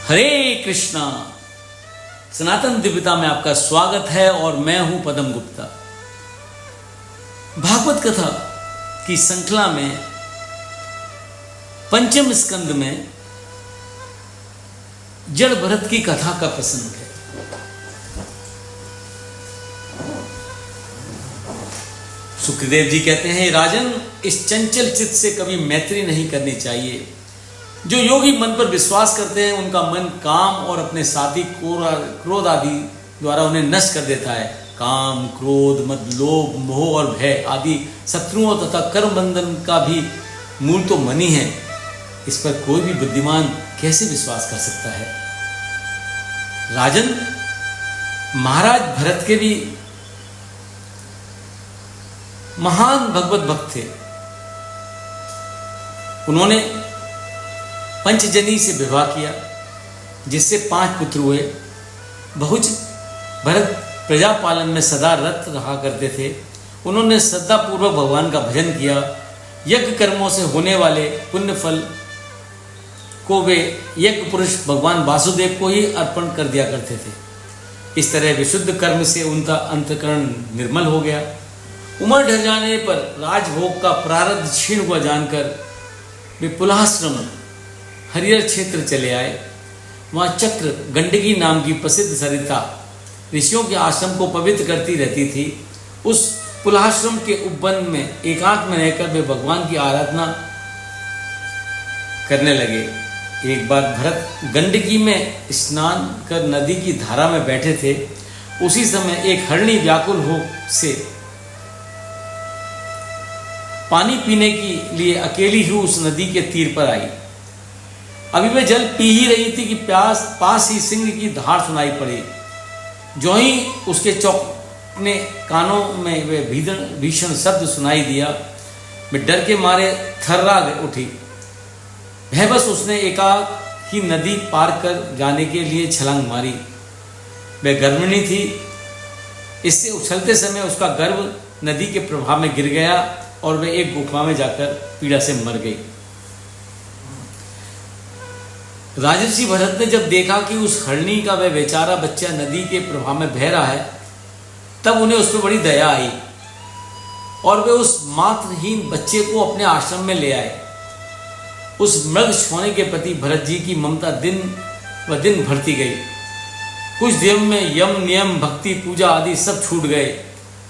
हरे कृष्णा। सनातन दिव्यता में आपका स्वागत है और मैं हूं पदम गुप्ता। भागवत कथा की श्रृंखला में पंचम स्कंद में जड़ भरत की कथा का प्रसंग है। सुखदेव जी कहते हैं, राजन, इस चंचल चित्त से कभी मैत्री नहीं करनी चाहिए। जो योगी मन पर विश्वास करते हैं उनका मन काम और अपने साथी क्रोध आदि द्वारा उन्हें नष्ट कर देता है। काम, क्रोध, मद, लोभ, मोह और भय आदि शत्रुओं तथा कर्म बंधन का भी मूल तो मन ही है। इस पर कोई भी बुद्धिमान कैसे विश्वास कर सकता है? राजन, महाराज भरत के भी महान भगवत भक्त थे। उन्होंने पंचजनी से विवाह किया, जिससे 5 पुत्र हुए। बहुज भरत प्रजा पालन में सदा रत रहा करते थे। उन्होंने श्रद्धापूर्वक भगवान का भजन किया। यज्ञ कर्मों से होने वाले पुण्य फल को वे यज्ञ पुरुष भगवान वासुदेव को ही अर्पण कर दिया करते थे। इस तरह विशुद्ध कर्म से उनका अंतःकरण निर्मल हो गया। उम्र ढल जाने पर राजभोग का प्रारब्ध क्षीण हुआ जानकर वे पुलाश्रम हरिहर क्षेत्र चले आए। वहाँ चक्र गंडकी नाम की प्रसिद्ध सरिता ऋषियों के आश्रम को पवित्र करती रहती थी। उस पुलाश्रम के उपवन में एकांत में रहकर वे भगवान की आराधना करने लगे। एक बार भरत गंडकी में स्नान कर नदी की धारा में बैठे थे। उसी समय एक हरणी व्याकुल हो से पानी पीने के लिए अकेली ही उस नदी के तीर पर आई। अभी वे जल पी ही रही थी कि पास ही सिंह की धार सुनाई पड़ी। जो ही उसके चौंकने कानों में वे भीषण शब्द सुनाई दिया, वे डर के मारे थर्रा उठी। भयबस उसने एकाक ही नदी पार कर जाने के लिए छलांग मारी। वह गर्भिणी थी। इससे उछलते समय उसका गर्भ नदी के प्रभाव में गिर गया और वह एक गुफा में जाकर पीड़ा से मर गई। राजर्षि भरत ने जब देखा कि उस हरणी का वह बेचारा बच्चा नदी के प्रभाव में बह रहा है, तब उन्हें उस पर बड़ी दया आई और वे उस मातृहीन बच्चे को अपने आश्रम में ले आए। उस मृग छोने के प्रति भरत जी की ममता दिन व दिन बढ़ती गई। कुछ दिन में यम, नियम, भक्ति, पूजा आदि सब छूट गए।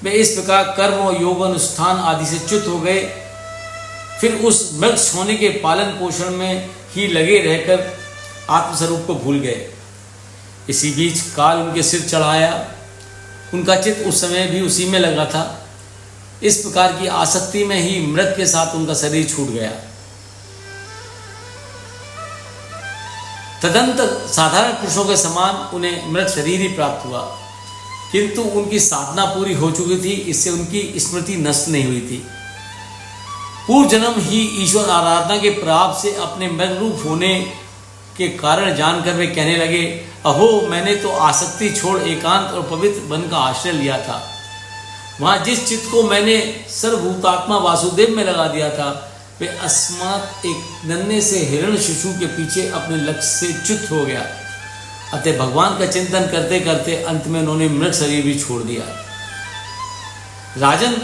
वे इस प्रकार कर्म और योग अनुष्ठान आदि से च्युत हो गए। फिर उस मृग छोने के पालन पोषण में ही लगे रहकर आत्मस्वरूप को भूल गए। इसी बीच काल उनके सिर चढ़ाया। उनका चित्त उस समय भी उसी में लगा था। इस प्रकार की आसक्ति में ही मृत के साथ उनका शरीर छूट गया। तदंतर साधारण पुरुषों के समान उन्हें मृत शरीर ही प्राप्त हुआ, किंतु उनकी साधना पूरी हो चुकी थी। इससे उनकी स्मृति नष्ट नहीं हुई थी। पूर्व जन्म ही ईश्वर आराधना के प्राप्त से अपने मृग रूप होने के कारण जानकर वे कहने लगे, अहो, मैंने तो आसक्ति छोड़ एकांत और पवित्र वन का आश्रय लिया था। वहाँ जिस चित्त को मैंने सर्वभूतात्मा वासुदेव में लगा दिया था, वे अस्मात् एक नन्हे से हिरण शिशु के पीछे अपने लक्ष्य से च्युत हो गया। अतः भगवान का चिंतन करते करते अंत में उन्होंने मृग शरीर भी छोड़ दिया। राजन,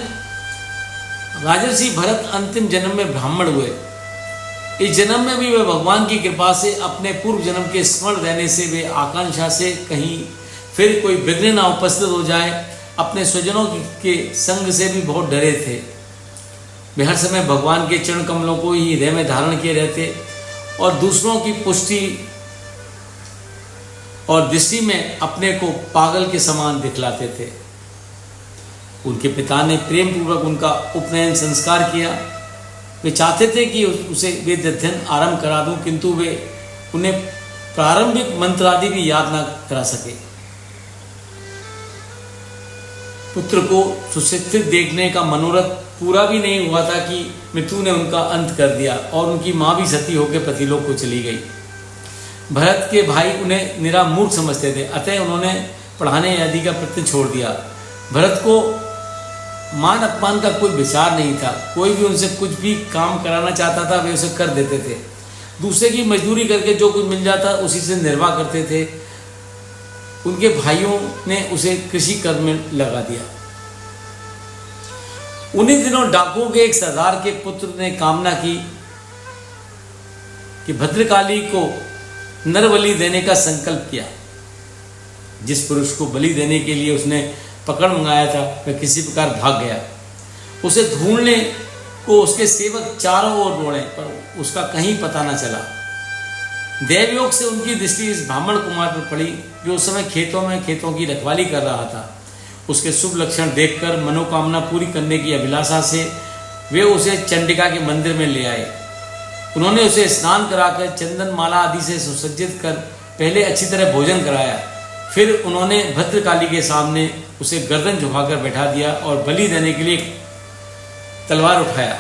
राजर्षि भरत अंतिम जन्म में ब्राह्मण हुए। इस जन्म में भी वे भगवान की कृपा से अपने पूर्व जन्म के स्मरण रहने से वे आकांक्षा से कहीं फिर कोई विघ्न ना उपस्थित हो जाए, अपने स्वजनों के संग से भी बहुत डरे थे। वे हर समय भगवान के चरण कमलों को ही हृदय में धारण किए रहते और दूसरों की पुष्टि और दृष्टि में अपने को पागल के समान दिखलाते थे। उनके पिता ने प्रेम पूर्वक उनका उपनयन संस्कार किया। वे चाहते थे कि उसे वेद अध्ययन आरंभ करा दूं, किंतु वे उन्हें प्रारंभिक मंत्र आदि भी याद न करा सके। पुत्र को सुशिक्षित देखने का मनोरथ पूरा भी नहीं हुआ था कि मृत्यु ने उनका अंत कर दिया और उनकी माँ भी सती होकर पतिलोक को चली गई। भरत के भाई उन्हें निरा मूर्ख समझते थे, अतः उन्होंने पढ़ाने आदि का प्रयत्न छोड़ दिया। भरत को मान अपमान का कोई विचार नहीं था। कोई भी उनसे कुछ भी काम कराना चाहता था, वे उसे कर देते थे। दूसरे की मजदूरी करके जो कुछ मिल जाता उसी से निर्वाह करते थे। उनके भाइयों ने उसे कृषि कर्म में लगा दिया। उन्हीं दिनों डाकुओं के एक सरदार के पुत्र ने कामना की कि भद्रकाली को नरबलि देने का संकल्प किया। जिस पुरुष को बलि देने के लिए उसने पकड़ मंगाया था वह किसी प्रकार भाग गया। उसे ढूंढने को उसके सेवक चारों ओर दौड़े पर उसका कहीं पता न चला। देवयोग से उनकी दृष्टि इस ब्राह्मण कुमार पर पड़ी जो उस समय खेतों की रखवाली कर रहा था। उसके शुभ लक्षण देखकर मनोकामना पूरी करने की अभिलाषा से वे उसे चंडिका के मंदिर में ले आए। उन्होंने उसे स्नान कराकर चंदन माला आदि से सुसज्जित कर पहले अच्छी तरह भोजन कराया। फिर उन्होंने भद्रकाली के सामने उसे गर्दन झुकाकर बैठा दिया और बलि देने के लिए तलवार उठाया।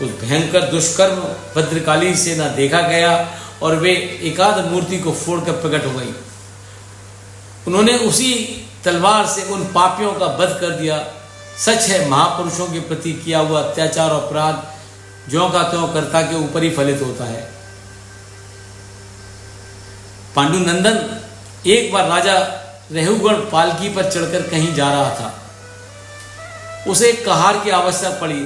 उस भयंकर दुष्कर्म भद्रकाली से न देखा गया और वे एकाध मूर्ति को फोड़कर प्रकट हो गई। उन्होंने उसी तलवार से उन पापियों का वध कर दिया। सच है, महापुरुषों के प्रति किया हुआ अत्याचार और अपराध ज्यों का त्यों कर्ता के ऊपर ही फलित होता है। पांडुनंदन एक बार राजा रेहुगण पालकी पर चढ़कर कहीं जा रहा था। उसे एक कहार की आवश्यकता पड़ी।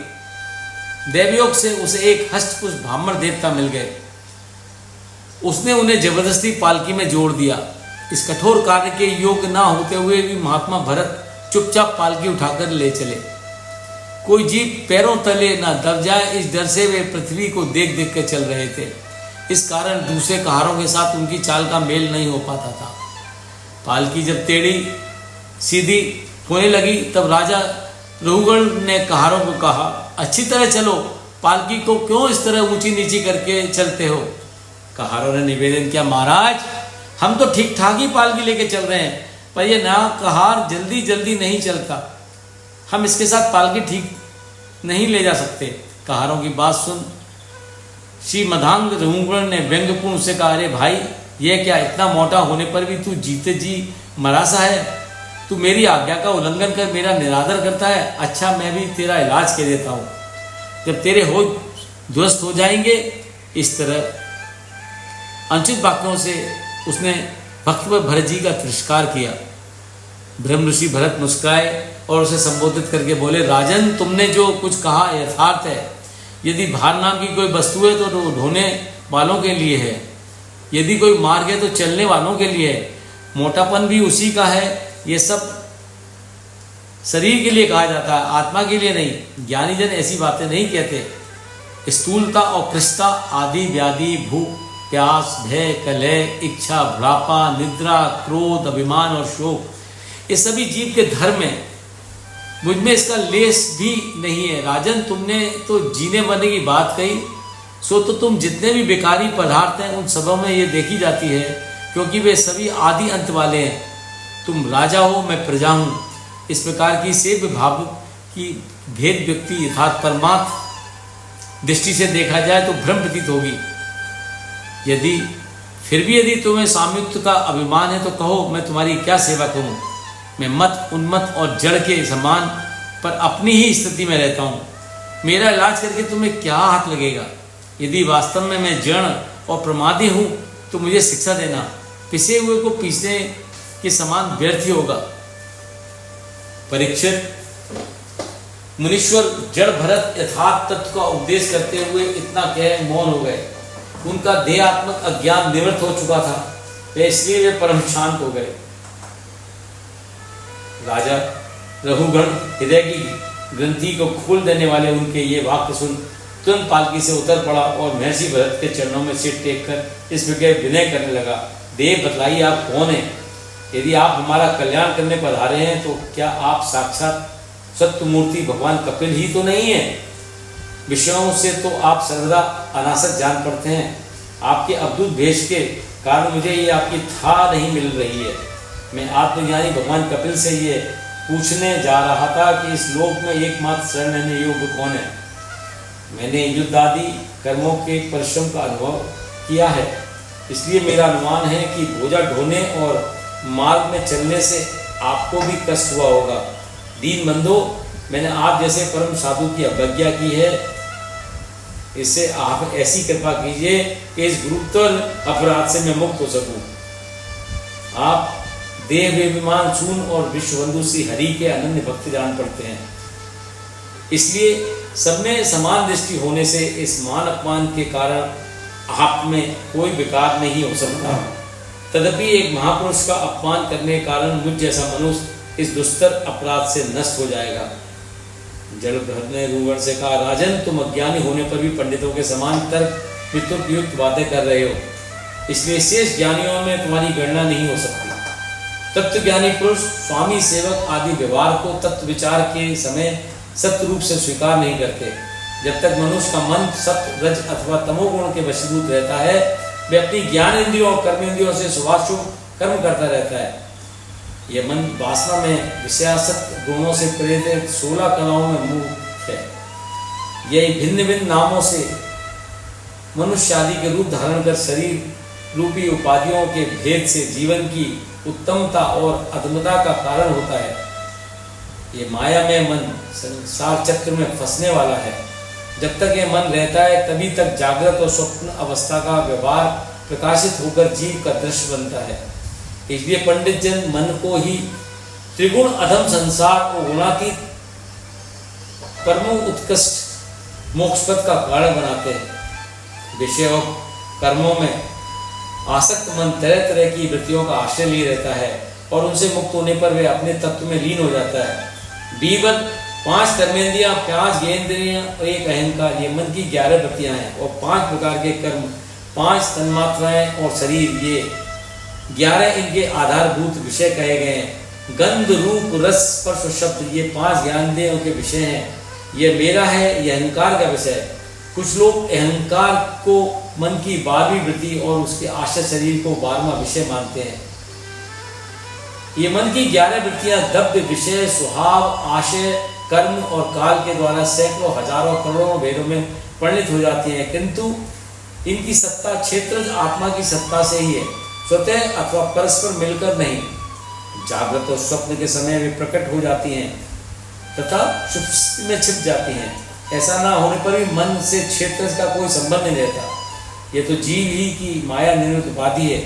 देवयोग से उसे एक हष्टपुष्ट ब्राह्मण देवता मिल गए। उसने उन्हें जबरदस्ती पालकी में जोड़ दिया। इस कठोर कार्य के योग्य ना होते हुए भी महात्मा भरत चुपचाप पालकी उठाकर ले चले। कोई जीव पैरों तले ना दब जाए इस डर से वे पृथ्वी को देख देख कर चल रहे थे। इस कारण दूसरे कहारों के साथ उनकी चाल का मेल नहीं हो पाता था। पालकी जब टेढ़ी सीधी होने लगी तब राजा रघुगण ने कहारों को कहा, अच्छी तरह चलो, पालकी को क्यों इस तरह ऊंची नीची करके चलते हो। कहारों ने निवेदन किया, महाराज हम तो ठीक ठाक ही पालकी लेके चल रहे हैं, पर यह नया कहार जल्दी जल्दी नहीं चलता। हम इसके साथ पालकी ठीक नहीं ले जा सकते। कहारों की बात सुन श्री मधांग रघुगण ने व्यंग्यपूर्ण से कहा, अरे भाई यह क्या, इतना मोटा होने पर भी तू जीते जी मरासा है। तू मेरी आज्ञा का उल्लंघन कर मेरा निरादर करता है। अच्छा, मैं भी तेरा इलाज कर देता हूँ, जब तेरे हो ध्वस्त हो जाएंगे। इस तरह अनुचित वाक्यों से उसने भक्तवत भरत जी का तिरस्कार किया। ब्रह्म ऋषि भरत मुस्कुराए और उसे संबोधित करके बोले, राजन तुमने जो कुछ कहा यथार्थ है। यदि भार नाम की कोई वस्तु है तो ढोने वालों के लिए है, यदि कोई मार्ग है तो चलने वालों के लिए है। मोटापन भी उसी का है। ये सब शरीर के लिए कहा जाता है, आत्मा के लिए नहीं। ज्ञानी जन ऐसी बातें नहीं कहते। स्थूलता और कृष्णता आदि व्याधि, भूख प्यास, भय, कलह, इच्छा, बुढ़ापा, निद्रा, क्रोध, अभिमान और शोक, ये सभी जीव के धर्म हैं। मुझ में इसका लेस भी नहीं है। राजन तुमने तो जीने मरने की बात कही, सो तो तुम जितने भी बेकारी पदार्थ हैं उन सबों में ये देखी जाती है, क्योंकि वे सभी आदि अंत वाले हैं। तुम राजा हो, मैं प्रजा हूँ। इस प्रकार की सेव्य भाव की भेद व्यक्ति यथार्थ परमार्थ दृष्टि से देखा जाए तो भ्रम प्रतीत होगी। यदि तुम्हें साम्युक्त का अभिमान है तो कहो, मैं तुम्हारी क्या सेवा करूं। मैं मत, उन्मत और जड़ के समान पर अपनी ही स्थिति में रहता हूं। मेरा इलाज करके तुम्हें क्या हाथ लगेगा। यदि वास्तव में मैं जड़ और प्रमादी हूं तो मुझे शिक्षा देना। पिसे हुए को पीसने के समान व्यर्थ ही होगा। परीक्षित, मुनीश्वर जड़ भरत यथार्थ तत्व का उपदेश करते हुए इतना कह मौन हो गए। उनका देहात्मक अज्ञान निवृत्त हो चुका था, इसलिए वे परम शांत हो गए। राजा रघुगण हृदय की ग्रंथि को खोल देने वाले उनके ये वाक्य सुन तुरंत पालकी से उतर पड़ा और महर्षि भरत के चरणों में सिर टेक कर इस प्रकार विनय करने लगा, देव बतलाइए आप कौन हैं। यदि आप हमारा कल्याण करने पधारे हैं तो क्या आप साक्षात सत्यमूर्ति भगवान कपिल ही तो नहीं है। विषयों से तो आप सर्वदा अनासक्त जान पड़ते हैं। आपके अद्भुत भेष के कारण मुझे ये आपकी था नहीं मिल रही है। मैं आत्मज्ञानी भगवान कपिल से ये पूछने जा रहा था कि इस लोक में एकमात्र शरण लेने योग्य कौन है। मैंने युद्ध आदि कर्मों के परिश्रम का अनुभव किया है, इसलिए मेरा अनुमान है कि बोझा ढोने और मार्ग में चलने से आपको भी कष्ट हुआ होगा। दीन बंधो, मैंने आप जैसे परम साधु की अवज्ञा की है, इससे आप ऐसी कृपा कीजिए कि इस गुरुतर अपराध से मैं मुक्त हो सकूं। आप देह विमान चून और विश्वबंधु श्री हरि के अनन्य भक्ति जान पड़ते हैं, इसलिए सब में समान दृष्टि होने से इस मान अपमान के कारण आप में कोई विकार नहीं हो सकता। तदपि एक महापुरुष का अपमान करने के कारण मुझ जैसा मनुष्य इस दुस्तर अपराध से नष्ट हो जाएगा। जलभद्र ने रूवण से कहा, राजन, तुम अज्ञानी होने पर भी पंडितों के समान तर्क वितुर्क बातें कर रहे हो, इसलिए शेष ज्ञानियों में तुम्हारी गणना नहीं हो सकती। तत्व ज्ञानी पुरुष स्वामी सेवक आदि व्यवहार को तत्व विचार के समय सत्य रूप से स्वीकार नहीं करते। जब तक मनुष्य का मन सत्व रज अथवा तमोगुण के वशीभूत रहता है, वे अपनी ज्ञान इंद्रियों और कर्म इंद्रियों से शुभाशुभ कर्म करता रहता है। यह मन वासना में विषयासक्त गुणों से प्रेरित 16 कलाओं में मूर्ख है। यही भिन्न भिन्न नामों से मनुष्य आदि के रूप धारण कर शरीर रूपी उपाधियों के भेद से जीवन की उत्तमता और अधमता का कारण होता है। ये माया में मन संसार चक्र में फंसने वाला है। जब तक ये मन रहता है तभी तक जागृत और स्वप्न अवस्था का व्यवहार प्रकाशित होकर जीव का दृश्य बनता है। इसलिए पंडित जन मन को ही त्रिगुण अधम संसार और गुणातीत परमो उत्कृष्ट मोक्षपद का कारण बनाते हैं। विषय और कर्मों में आसक्त मन तरह तरह की वृत्तियों का आश्रय लिए रहता है और उनसे मुक्त होने पर वे अपने तत्व में लीन हो जाता है। बीबन 5 कर्मेंद्रियां, 5 ज्ञानेंद्रियां और 1 अहंकार, ये मन की 11 वृत्तियां हैं और 5 प्रकार के कर्म, 5 तन्मात्राएं और शरीर, ये 11 इनके आधारभूत विषय कहे गए हैं। गंध रूप रस स्पर्श शब्द, ये 5 ज्ञानेंद्रियों के विषय हैं। ये मेरा है, यह अहंकार का विषय है। कुछ लोग अहंकार को मन की 12वीं वृत्ति और उसके आश्रय शरीर को 12वां विषय मानते हैं। ये मन की 11 वृत्तियां दब्य विषय, स्वभाव, आशय, कर्म और काल के द्वारा सैकड़ों हजारों करोड़ों भेदों में परिणित हो जाती हैं, किंतु इनकी सत्ता क्षेत्र आत्मा की सत्ता से ही है, स्वतः अथवा परस्पर मिलकर नहीं। जागृत और स्वप्न के समय वे प्रकट हो जाती हैं तथा सुषुप्ति में छिप जाती हैं। ऐसा ना होने पर भी मन से क्षेत्र का कोई संबंध नहीं रहता। ये तो जीव ही की माया निर्मित उपाधि है।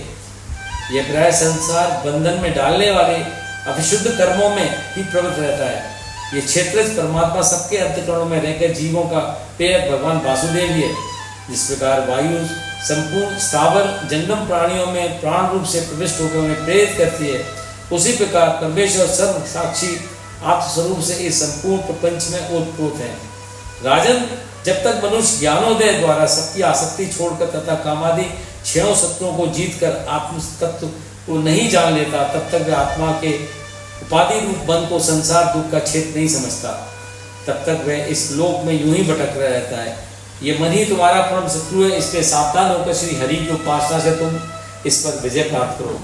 यह प्राय संसार बंधन में डालने वाले अभिशुद्ध कर्मों में ही प्रवृत्त रहता है। ये क्षेत्र परमात्मा सबके अंतःकरणों में रहकर जीवों का प्रेरक भगवान वासुदेव ही है। जिस प्रकार वायु संपूर्ण स्थावर जंगम प्राणियों में प्राण रूप से प्रविष्ट होकर उन्हें प्रेरित करती है, उसी प्रकार परमेश्वर सर्व साक्षी आत्मस्वरूप से इस संपूर्ण प्रपंच में ओतप्रोत है। राजन, जब तक मनुष्य ज्ञानोदय द्वारा सबकी आसक्ति छोड़कर तथा कामादि 6 शत्रुओं को जीतकर आत्म तत्व को नहीं जान लेता, तब तक वह आत्मा के उपाधि रूप मन को संसार दुख का क्षेत्र नहीं समझता। तब तक वह इस लोक में यूं ही भटक रहता है। ये मन ही तुम्हारा परम शत्रु है, इसलिए सावधान होकर श्री हरि की उपासना से तुम इस पर विजय प्राप्त करो।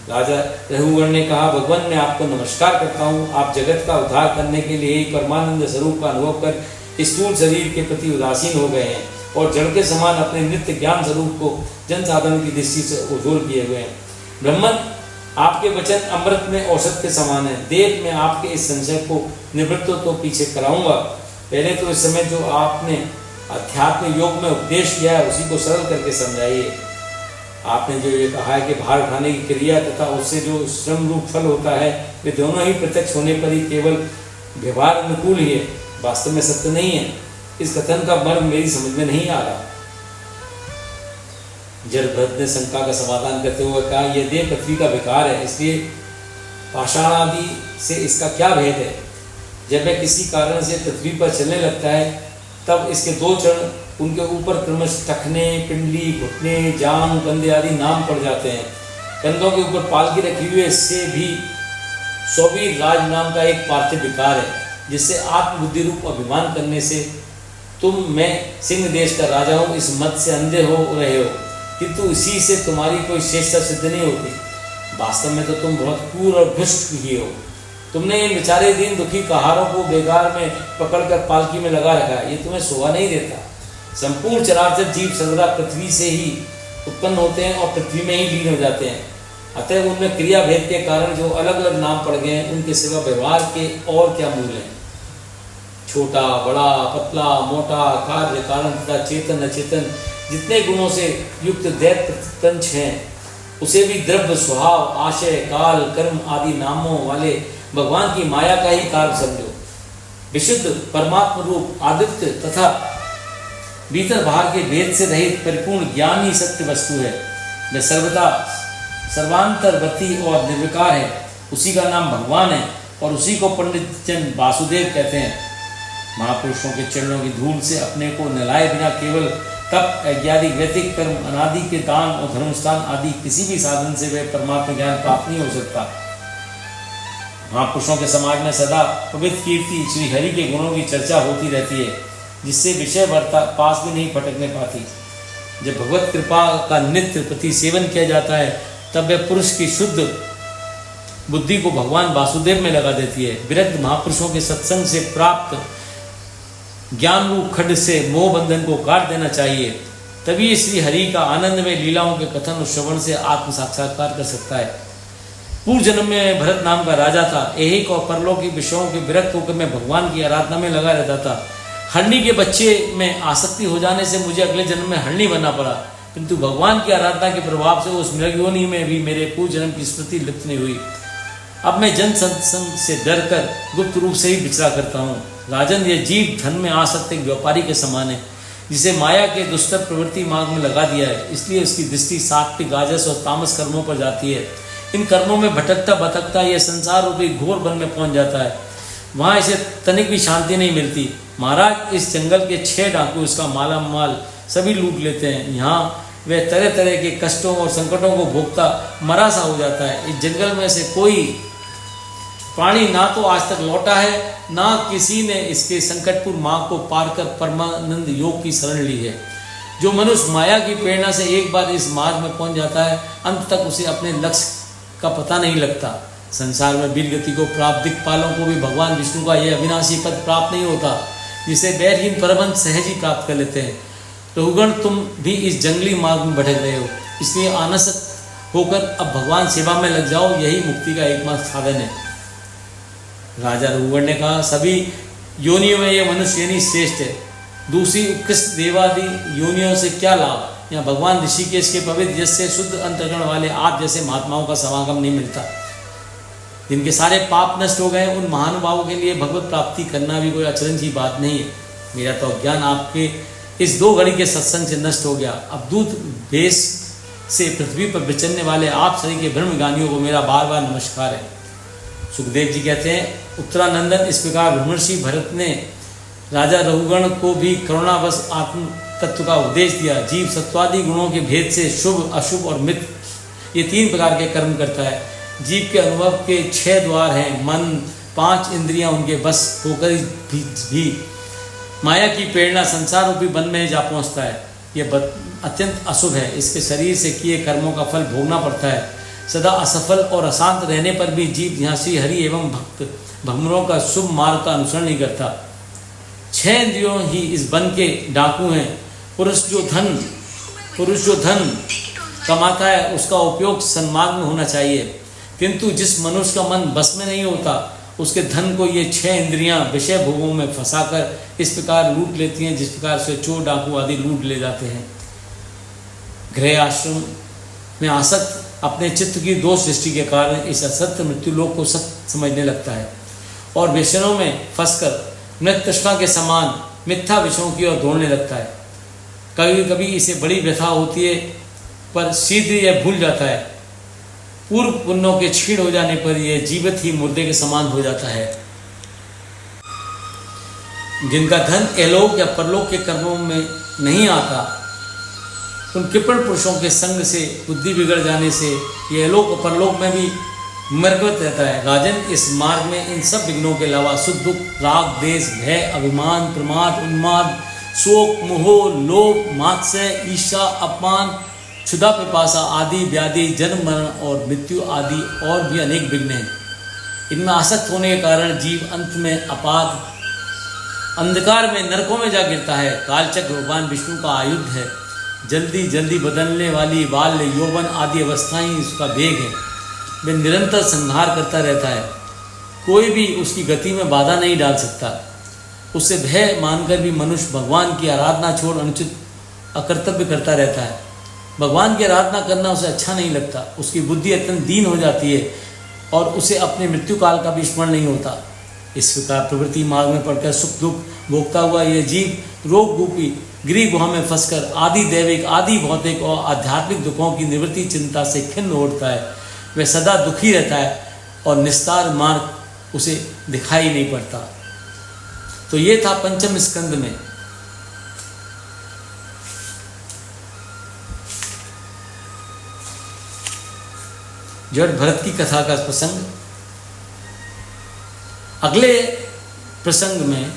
राजा रघुवर ने कहा, भगवान, मैं आपको नमस्कार करता हूँ। आप जगत का उद्धार करने के लिए ही परमानंद स्वरूप का अनुभव कर स्थूल शरीर के प्रति उदासीन हो गए हैं और जड़ के समान अपने नित्य ज्ञान स्वरूप को जन साधन की दृष्टि से उज्ज्वल किए हुए हैं। ब्रह्मन, आपके वचन अमृत में औषध के समान है। देव, मैं आपके इस संशय को निवृत्त तो पीछे कराऊंगा। पहले तो इस समय जो आपने अध्यात्म योग में उपदेश किया है उसी को सरल करके समझाइए। आपने जो ये कहा है कि भार उठाने की क्रिया तथा उससे जो श्रम रूप फल होता है, वे दोनों ही प्रत्यक्ष होने पर ही केवल व्यवहार अनुकूल ही है, वास्तव में सत्य नहीं है। इस कथन का मर्म मेरी समझ में नहीं आ रहा। जलभद्र ने शंका का समाधान करते हुए कहा, यह देह पृथ्वी का विकार है, इसलिए पाषाण आदि से इसका क्या भेद है। जब वह किसी कारण से पृथ्वी पर चलने लगता है तब इसके 2 चरण उनके ऊपर क्रमश टखने, पिंडली, घुटने, जांग, कंधे आदि नाम पड़ जाते हैं। कंधों के ऊपर पालकी रखी हुई इससे भी सौवीर राज नाम का एक पार्थिव विकार है, जिससे आत्मबुद्धि रूप अभिमान करने से तुम मैं सिंह देश का राजा हूँ इस मत से अंधे हो रहे हो, किंतु इसी से तुम्हारी कोई श्रेष्ठता सिद्ध नहीं होती। वास्तव में तो तुम बहुत क्रूर और भ्रष्ट ही हो। तुमने इन बेचारे दीन दुखी कहारों को बेकार में पकड़कर पालकी में लगा रखा है, ये तुम्हें शोभा नहीं देता। संपूर्ण चराचर जीव सर्वदा पृथ्वी से ही उत्पन्न होते हैं और पृथ्वी में ही लीन हो जाते हैं। अतः उनमें क्रिया भेद के कारण जो अलग अलग नाम पड़ गए हैं, उनके सिवा व्यवहार के और क्या मूल्य हैं। छोटा बड़ा पतला मोटा कार्य कारण तथा चेतन अचेतन जितने गुणों से युक्त दैत्य प्रपंच हैं उसे भी द्रव्य स्वभाव आशय काल कर्म आदि नामों वाले भगवान की माया का ही कार्य समझो। विशुद्ध परमात्म रूप आदित्य तथा भीतर बाहर के भेद से रहित परिपूर्ण ज्ञान ही सत्य वस्तु है। वह सर्वदा सर्वांतरवर्ती और निर्विकार है। उसी का नाम भगवान है और उसी को पंडित जन वासुदेव कहते हैं। महापुरुषों के चरणों की धूल से अपने को नहलाए बिना केवल तप अज्ञादि वैदिक कर्म अनादि के दान और धर्मस्थान आदि किसी भी साधन से वह परमात्मा ज्ञान प्राप्त नहीं हो सकता। महापुरुषों के समाज में सदा पवित्र कीर्ति श्री हरि के गुणों की चर्चा होती रहती है, जिससे विषय वार्ता पास भी नहीं भटकने पाती। जब भगवत कृपा का नित्य प्रति सेवन किया जाता है तब वह पुरुष की शुद्ध बुद्धि को भगवान वासुदेव में लगा देती है। विरक्त महापुरुषों के सत्संग से प्राप्त ज्ञान रूप खड्ड से मोह बंधन को काट देना चाहिए, तभी श्री हरि का आनंद में लीलाओं के कथन और श्रवण से आत्म साक्षात्कार कर सकता है। पूर्व जन्म में भरत नाम का राजा था। ऐहिक और परलौकिक विषयों के विरक्त होकर मैं भगवान की आराधना में लगा रहता था। हरणी के बच्चे में आसक्ति हो जाने से मुझे अगले जन्म में हरणी बनना पड़ा, किंतु भगवान की आराधना के प्रभाव से उस मृग योनि में भी मेरे पूर्व जन्म की स्मृति लिप्त नहीं हुई। अब मैं जन सत्संग से डर कर गुप्त रूप से ही विचरा करता हूँ। राजन, यह जीव धन में आसक्त एक व्यापारी के समान है, जिसे माया के दुष्टर प्रवृत्ति मार्ग में लगा दिया है। इसलिए उसकी दृष्टि सात्विक राजस और तामस कर्मों पर जाती है। इन कर्मों में भटकता भटकता यह संसार रूपी घोर वन में पहुंच जाता है। वहाँ इसे तनिक भी शांति नहीं मिलती। महाराज, इस जंगल के 6 डाकू इसका माला माल सभी लूट लेते हैं। यहाँ वह तरह तरह के कष्टों और संकटों को भोगता मरा सा हो जाता है। इस जंगल में से कोई प्राणी ना तो आज तक लौटा है, ना किसी ने इसके संकटपूर्ण मार्ग को पार कर परमानंद योग की शरण ली है। जो मनुष्य माया की प्रेरणा से एक बार इस मार्ग में पहुंच जाता है, अंत तक उसे अपने लक्ष्य का पता नहीं लगता। संसार में वीर गति को प्राप्त दिक्पालों को भी भगवान विष्णु का यह अविनाशी पद प्राप्त नहीं होता, जिसे बैरहीन परमंश सहज ही प्राप्त कर लेते हैं। रघुगण, तुम भी इस जंगली मार्ग में भटक रहे हो, इसलिए आनसत होकर अब भगवान सेवा में लग जाओ। यही मुक्ति का एकमात्र साधन है। राजा रघुगण ने कहा, सभी योनियों में यह मनुष्य योनि श्रेष्ठ है। दूसरी उत्कृष्ट देवादि योनियों से क्या लाभ। यहाँ भगवान ऋषिकेश के पवित्र यश से शुद्ध अंतःकरण वाले आप जैसे महात्माओं का समागम नहीं मिलता। जिनके सारे पाप नष्ट हो गए, उन महानुभावों के लिए भगवत प्राप्ति करना भी कोई अचरज की बात नहीं है। मेरा तो अज्ञान आपके इस 2 घड़ी के सत्संग से नष्ट हो गया। अब दूत भेष से पृथ्वी पर विचरने वाले आप सभी के ब्रह्मज्ञानियों को मेरा बार बार नमस्कार है। सुखदेव जी कहते हैं, उत्तरानंदन, इस प्रकार ब्रह्मर्षि भरत ने राजा रघुगण को भी करुणावश आत्म तत्व का उपदेश दिया। जीव सत्वादि गुणों के भेद से शुभ अशुभ और मित्र ये 3 प्रकार के कर्म करता है। जीव के अनुभव के 6 द्वार हैं। मन, 5 इंद्रियां उनके बस होकर भी माया की प्रेरणा संसार रूपी वन में जा पहुंचता है। यह अत्यंत अशुभ है। इसके शरीर से किए कर्मों का फल भोगना पड़ता है। सदा असफल और अशांत रहने पर भी जीव यहाँ श्री हरि एवं भक्त भ्रमरों का शुभ मार्ग का अनुसरण नहीं करता। 6 इंद्रियों ही इस वन के डाकू हैं। पुरुष जो धन कमाता है उसका उपयोग सन्मार्ग में होना चाहिए, किंतु जिस मनुष्य का मन बस में नहीं होता उसके धन को ये 6 इंद्रियां विषय भोगों में फंसाकर इस प्रकार लूट लेती हैं, जिस प्रकार से चोर डाकू आदि लूट ले जाते हैं। गृह आश्रम में आसक्त अपने चित्त की दोष सृष्टि के कारण इस असत्य मृत्यु लोक को सत्य समझने लगता है और व्यसनों में फंसकर मृत तृष्णा के समान मिथ्या विषयों की ओर दौड़ने लगता है। कभी कभी इसे बड़ी व्यथा होती है, पर शीघ्र यह भूल जाता है। पूर्व पुण्यों के क्षीण हो जाने पर यह जीवित ही मुर्दे के समान हो जाता है। जिनका धन एलोक या परलोक के कर्मों में नहीं आता, उन कृपण पुरुषों के संग से बुद्धि बिगड़ जाने से ये लोक और परलोक में भी मरगत रहता है। राजन, इस मार्ग में इन सब विघ्नों के अलावा सुख दुख, राग द्वेष, भय, अभिमान, प्रमाद, उन्माद, शोक, मोह, लोभ, मात्सर्य, ईर्ष्या, अपमान, क्षुधा, पिपासा आदि व्याधि, जन्म मरण और मृत्यु आदि और भी अनेक विघ्न हैं। इनमें आसक्त होने के कारण जीव अंत में अपाद अंधकार में नरकों में जा गिरता है। कालचक्र भगवान विष्णु का आयुध है। जल्दी जल्दी बदलने वाली बाल्य, यौवन आदि अवस्थाएं इसका वेग है। वह निरंतर संहार करता रहता है। कोई भी उसकी गति में बाधा नहीं डाल सकता। उसे भय मानकर भी मनुष्य भगवान की आराधना छोड़ अनुचित अकर्तव्य करता रहता है। भगवान की आराधना करना उसे अच्छा नहीं लगता, उसकी बुद्धि अत्यंत दीन हो जाती है और उसे अपने मृत्यु काल का भी स्मरण नहीं होता। इस प्रकार प्रवृत्ति मार्ग में पड़कर सुख दुख भोगता हुआ यह जीव रोग रूपी गृह गुहा में फंसकर आदि दैविक आदि भौतिक और आध्यात्मिक दुखों की निवृत्ति चिंता से खिन्न उठता है। वह सदा दुखी रहता है और निस्तार मार्ग उसे दिखाई नहीं पड़ता। तो ये था पंचम स्कंद में जड़ भरत की कथा का प्रसंग। अगले प्रसंग में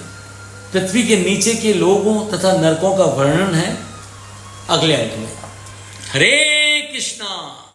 पृथ्वी के नीचे के लोगों तथा नरकों का वर्णन है अगले अंक में। हरे कृष्णा।